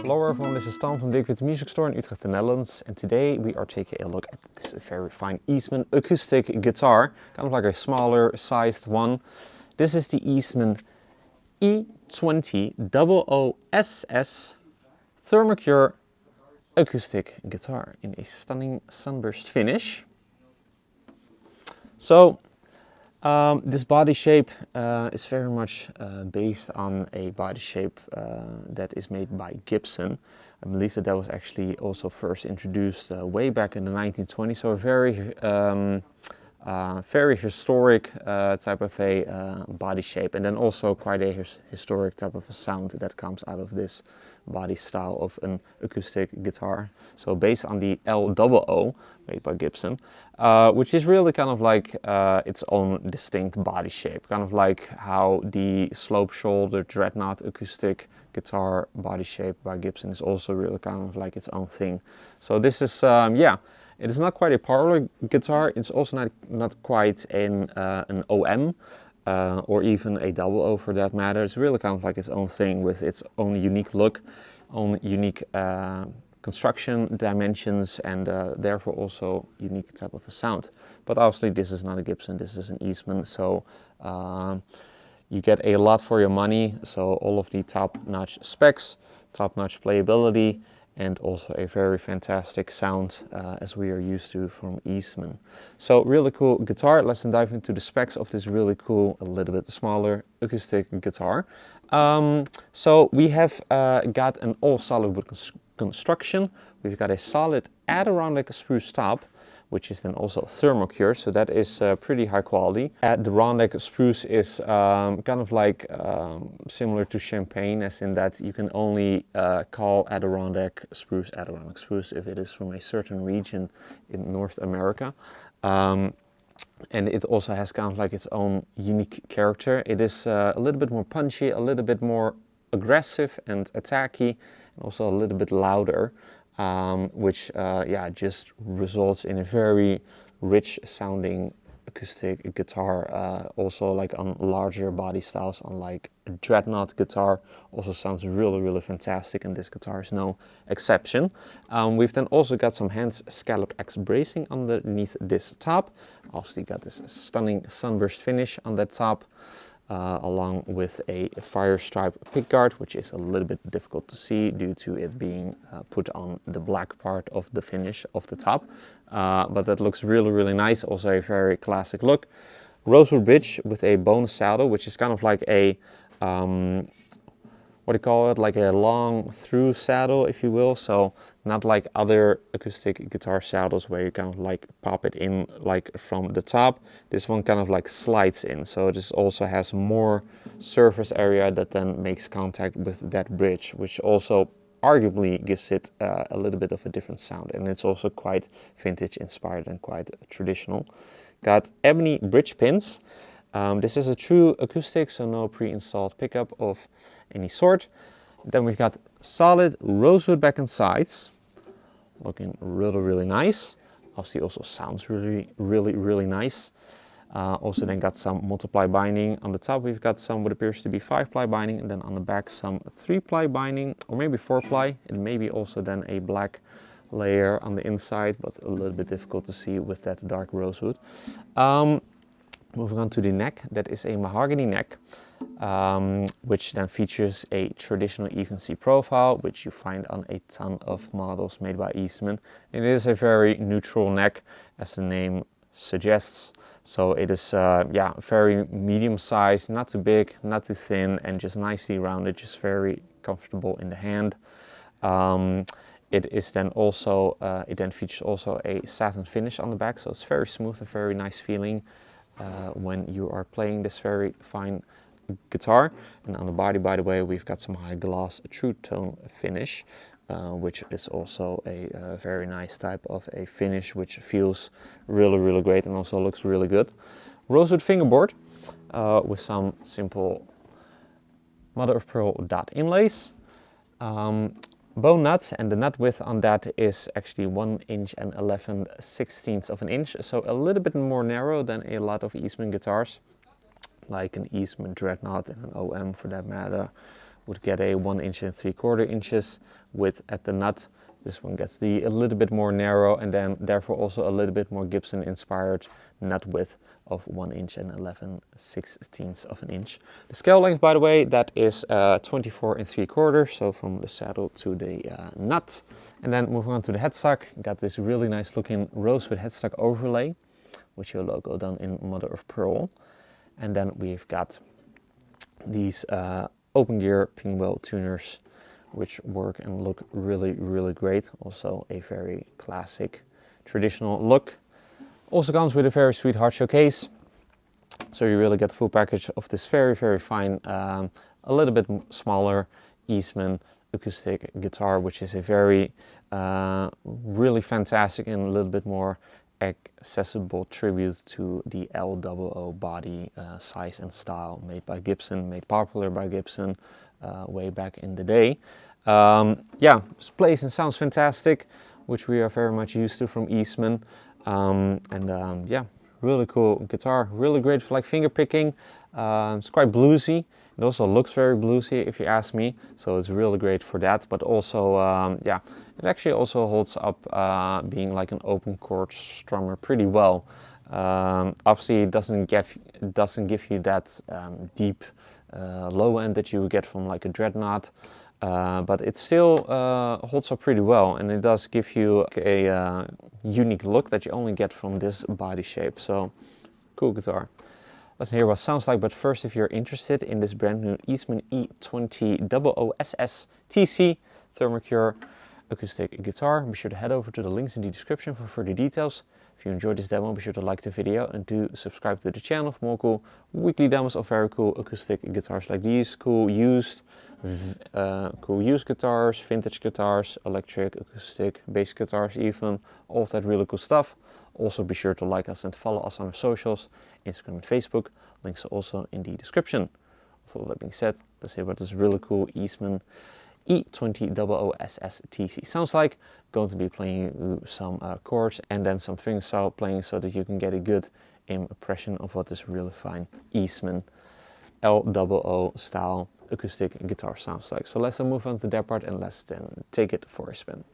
Hello everyone, this is Tom from Dirk Witte Music Store in Utrecht, the Netherlands, and today we are taking a look at this very fine Eastman acoustic guitar, kind of like a smaller sized one. This is the Eastman E20 OOSS Thermo-Cure acoustic guitar in a stunning sunburst finish. So this body shape is very much based on a body shape that is made by Gibson. I believe that was actually also first introduced way back in the 1920s, so a very historic type of a body shape, and then also quite a historic type of a sound that comes out of this body style of an acoustic guitar. So based on the LOO made by Gibson, which is really kind of like its own distinct body shape, kind of like how the slope shoulder dreadnought acoustic guitar body shape by Gibson is also really kind of like its own thing. So this is it is not quite a parlor guitar. It's also not quite an OM or even a double O for that matter. It's really kind of like its own thing with its own unique look, own unique construction dimensions, and therefore also unique type of a sound. But obviously this is not a Gibson, this is an Eastman, so you get a lot for your money. So all of the top-notch specs, top-notch playability, and also a very fantastic sound as we are used to from Eastman. So really cool guitar. Let's then dive into the specs of this really cool, a little bit smaller acoustic guitar. So we have got an all solid wood construction. We've got a solid Adirondack spruce top, which is then also Thermo-Cure, so that is pretty high quality. Adirondack spruce is kind of like similar to champagne, as in that you can only call Adirondack spruce if it is from a certain region in North America. And it also has kind of like its own unique character. It is a little bit more punchy, a little bit more aggressive and attacky, and also a little bit louder. Which just results in a very rich sounding acoustic guitar, also like on larger body styles, unlike a dreadnought guitar, also sounds really fantastic, and this guitar is no exception. We've then also got some hand scalloped X bracing underneath this top. Also got this stunning sunburst finish on that top. Along with a fire stripe pickguard, which is a little bit difficult to see due to it being put on the black part of the finish of the top. But that looks really nice, also a very classic look. Rosewood bridge with a bone saddle, which is kind of like a, what do you call it, like a long through saddle, if you will. So not like other acoustic guitar saddles where you kind of like pop it in like from the top. This one kind of like slides in, so this also has more surface area that then makes contact with that bridge, which also arguably gives it a little bit of a different sound, and it's also quite vintage inspired and quite traditional. Got ebony bridge pins. This is a true acoustic, so no pre-installed pickup of any sort. Then we've got solid rosewood back and sides, looking really nice. Obviously also sounds really nice. Also then got some multiply binding. On the top we've got some what appears to be 5-ply binding, and then on the back some 3-ply binding, or maybe 4-ply, and maybe also then a black layer on the inside, but a little bit difficult to see with that dark rosewood. Moving on to the neck, that is a mahogany neck, which then features a traditional even C profile, which you find on a ton of models made by Eastman. It is a very neutral neck, as the name suggests. So it is very medium sized, not too big, not too thin, and just nicely rounded, just very comfortable in the hand. It is then also, it then features also a satin finish on the back, so it's very smooth and very nice feeling when you are playing this very fine guitar. And on the body, by the way, we've got some high gloss true tone finish, which is also a very nice type of a finish, which feels really great and also looks really good. Rosewood fingerboard with some simple mother of pearl dot inlays. Bone nut, and the nut width on that is actually 1 inch and 11/16 of an inch, so a little bit more narrow than a lot of Eastman guitars, like an Eastman Dreadnought and an OM for that matter, would get a 1 inch and 3/4 inches width at the nut. This one gets a little bit more narrow, and then therefore also a little bit more Gibson inspired nut width of 1 inch and 11/16 of an inch. The scale length, by the way, that is 24 3/4, so from the saddle to the nut. And then moving on to the headstock, got this really nice looking rosewood headstock overlay with your logo done in mother of pearl. And then we've got these open gear pinwheel tuners, which work and look really, really great. Also a very classic, traditional look. Also comes with a very sweet hard shell case. So you really get the full package of this very, very fine, a little bit smaller Eastman acoustic guitar, which is a very, really fantastic and a little bit more accessible tribute to the LOO body size and style made by Gibson, made popular by Gibson way back in the day. Yeah, plays and sounds fantastic, which we are very much used to from Eastman. Yeah, really cool guitar, really great for like finger picking. It's quite bluesy. It also looks very bluesy if you ask me, so it's really great for that. But also, yeah, it actually also holds up being like an open chord strummer pretty well. Obviously, it doesn't give you that deep low end that you would get from like a Dreadnought. But it still holds up pretty well, and it does give you a unique look that you only get from this body shape. So, cool guitar. Let's hear what it sounds like, but first, if you're interested in this brand new Eastman E20 OOSS TC Thermo-Cure acoustic guitar, be sure to head over to the links in the description for further details. If you enjoyed this demo, be sure to like the video and do subscribe to the channel for more cool weekly demos of very cool acoustic guitars like these. Cool used guitars, vintage guitars, electric, acoustic, bass guitars even, all of that really cool stuff. Also be sure to like us and follow us on our socials, Instagram and Facebook. Links are also in the description. With all that being said, let's hear what this really cool Eastman E20 OOSS TC sounds like. Going to be playing some chords and then some fingerstyle playing so that you can get a good impression of what this really fine Eastman LOO style acoustic guitar sounds like. So let's then move on to that part and let's then take it for a spin.